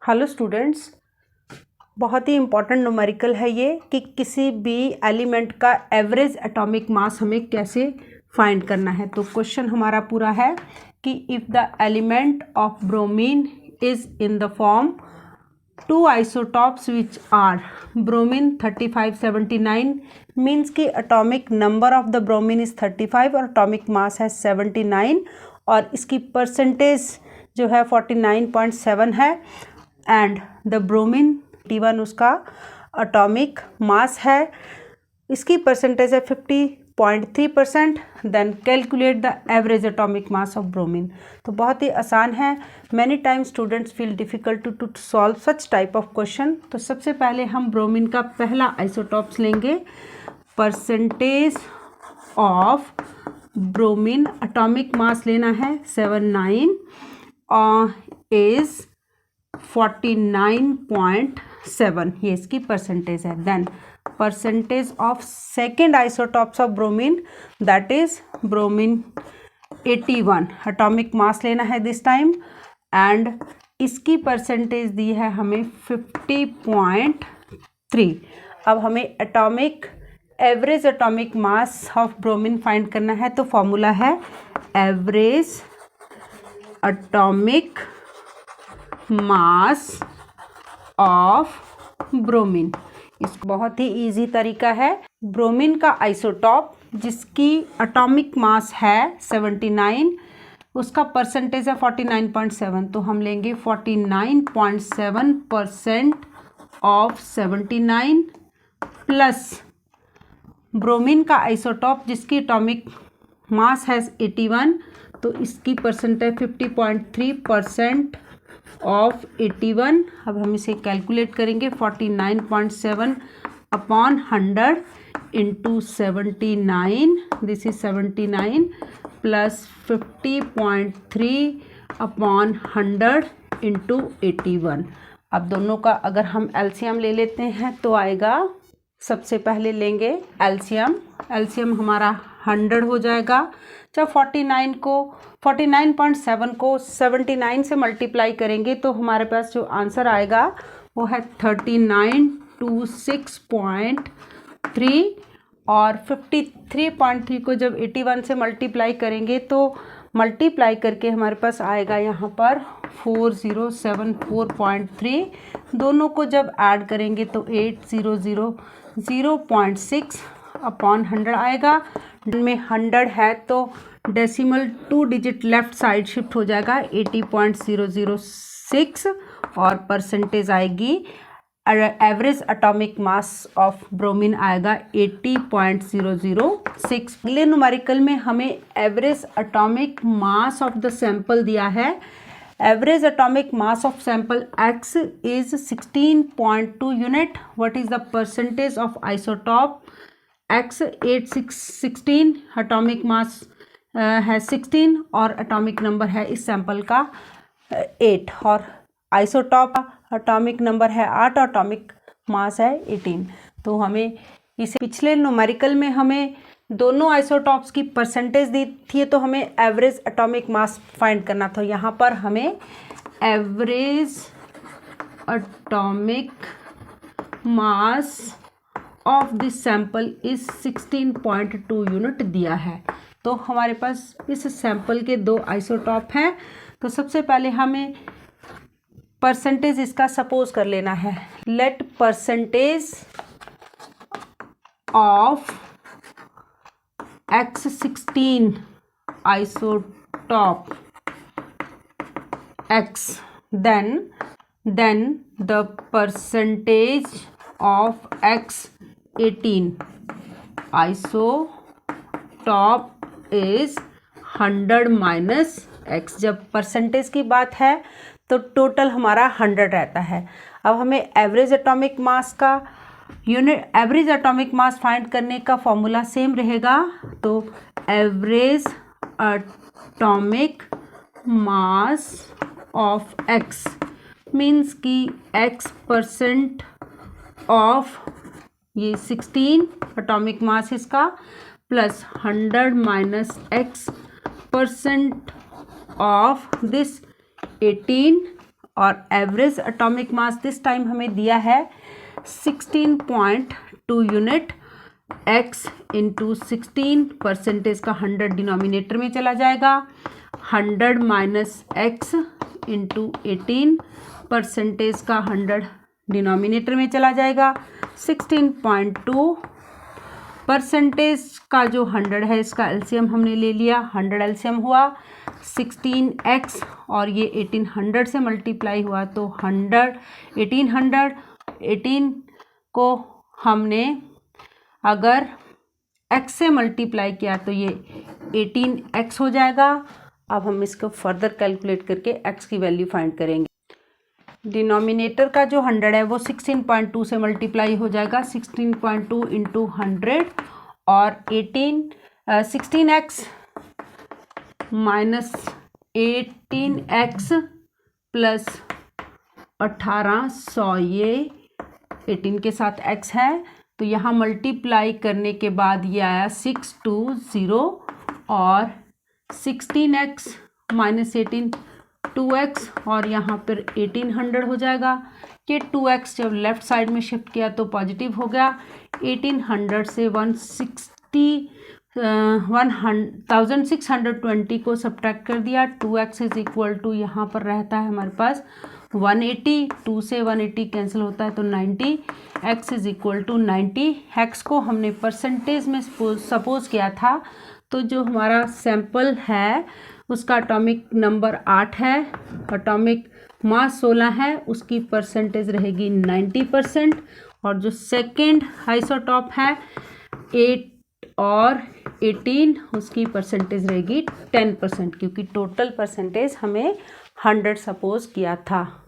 Hello students, बहुत ही important numerical है ये कि किसी भी एलिमेंट का एवरेज एटॉमिक मास हमें कैसे फाइंड करना है। तो क्वेश्चन हमारा पूरा है कि if the element of bromine is in the form two isotopes which are bromine 3579 means कि atomic number of the bromine is 35 और एटॉमिक मास है 79 और इसकी परसेंटेज जो है 49.7 है एंड द ब्रोमीन 81 उसका एटॉमिक मास है, इसकी परसेंटेज है 50.3%। Then calculate the average atomic mass of bromine. तो बहुत ही आसान है। Many times students feel difficult to solve such type of question. तो सबसे पहले हम ब्रोमीन का पहला आइसोटॉप्स लेंगे। Percentage of bromine atomic mass लेना है 79 इज़ 49.7, ये इसकी परसेंटेज है। Then percentage of second isotopes of bromine that is bromine 81 atomic mass लेना है दिस टाइम एंड इसकी परसेंटेज दी है हमें 50.3। अब हमें atomic average atomic mass of bromine find करना है। तो फॉर्मूला है average atomic mass of bromine. इस बहुत ही इजी तरीका है। ब्रोमीन का आइसोटॉप जिसकी एटॉमिक मास है 79, उसका परसेंटेज है 49.7। तो हम लेंगे 49.7% ऑफ 79 प्लस ब्रोमीन का आइसोटॉप जिसकी एटॉमिक मास है 81, तो इसकी परसेंटेज 50.3% ऑफ 81। अब हम इसे कैलकुलेट करेंगे 49.7 upon 100 into 79, this is 79 plus 50.3 upon 100 into 81। अब दोनों का अगर हम एलसीएम ले लेते हैं तो आएगा, सबसे पहले लेंगे एलसीएम हमारा 100 हो जाएगा। जब 49.7 को 79 से मल्टीप्लाई करेंगे तो हमारे पास जो आंसर आएगा वो है 3926.3 और 53.3 को जब 81 से मल्टीप्लाई करेंगे तो मल्टीप्लाई करके हमारे पास आएगा यहाँ पर 4074.3। दोनों को जब ऐड करेंगे तो 8000.6 अपॉन 100 आएगा। में 100 है तो decimal 2 digit left side shift हो जाएगा 80.006 और परसेंटेज आएगी average atomic mass of bromine आएगा 80.006। अगले न्यूमेरिकल में हमें average atomic mass of the sample दिया है। Average atomic mass of sample X is 16.2 unit. What is the percentage of isotope X 816, atomic mass है 16 और एटॉमिक नंबर है इस सैंपल का 8 और आइसोटॉप एटॉमिक नंबर है 8 और एटॉमिक मास है 18। तो हमें इसे पिछले न्यूमेरिकल में हमें दोनों आइसोटॉप्स की परसेंटेज दी थी तो हमें एवरेज एटॉमिक मास फाइंड करना था। यहाँ पर हमें average atomic mass of this sample is 16.2 unit दिया है। तो हमारे पास इस सैंपल के दो आइसोटॉप हैं। तो सबसे पहले हमें परसेंटेज इसका सपोज कर लेना है। Let percentage of X16 isotope X then the percentage of X18 isotope is 100 minus X। जब परसेंटेज की बात है तो टोटल हमारा 100 रहता है। अब हमें एवरेज एटॉमिक मास का unit average atomic mass find करने का फॉर्मूला सेम रहेगा। तो average atomic mass of X means कि X% ऑफ ये 16 एटॉमिक मास इसका plus 100 minus X% of this 18 और average atomic mass this time हमें दिया है 16.2 यूनिट। x इंटू 16 परसेंटेज का 100 डिनोमिनेटर में चला जाएगा, 100 माइनस एक्स इंटू 18 परसेंटेज का 100 डिनोमिनेटर में चला जाएगा। 16.2 परसेंटेज का जो 100 है इसका एलसीएम हमने ले लिया, 100 एलसीएम हुआ 16x और ये 1800 से मल्टीप्लाई हुआ तो 100 18 को हमने अगर x से मल्टीप्लाई किया तो ये 18x हो जाएगा। अब हम इसको फर्दर कैलकुलेट करके x की वैल्यू फाइंड करेंगे। डिनोमिनेटर का जो 100 है वो 16.2 से मल्टीप्लाई हो जाएगा, 16.2 इंटू 100 और 16x माइनस 18x प्लस 1800, ये 18 के साथ x है तो यहाँ मल्टीप्लाई करने के बाद ये आया 620 और 16x माइनस 18 2x और यहाँ पर 1800 हो जाएगा। ये 2x जब लेफ़्ट साइड में शिफ्ट किया तो पॉजिटिव हो गया। 1800 से 1620 को सब्ट्रैक्ट कर दिया। 2x इज इक्वल टू यहाँ पर रहता है हमारे पास 180, 2 से 180 कैंसिल होता है तो 90, x is equal to 90। x को हमने परसेंटेज में सपोज किया था तो जो हमारा सैंपल है उसका एटॉमिक नंबर 8 है, एटॉमिक मास 16 है, उसकी परसेंटेज रहेगी 90% और जो सेकंड आइसोटॉप है 8 और 18 उसकी परसेंटेज रहेगी 10% क्योंकि टोटल परसेंटेज हमें 100 सपोज किया था।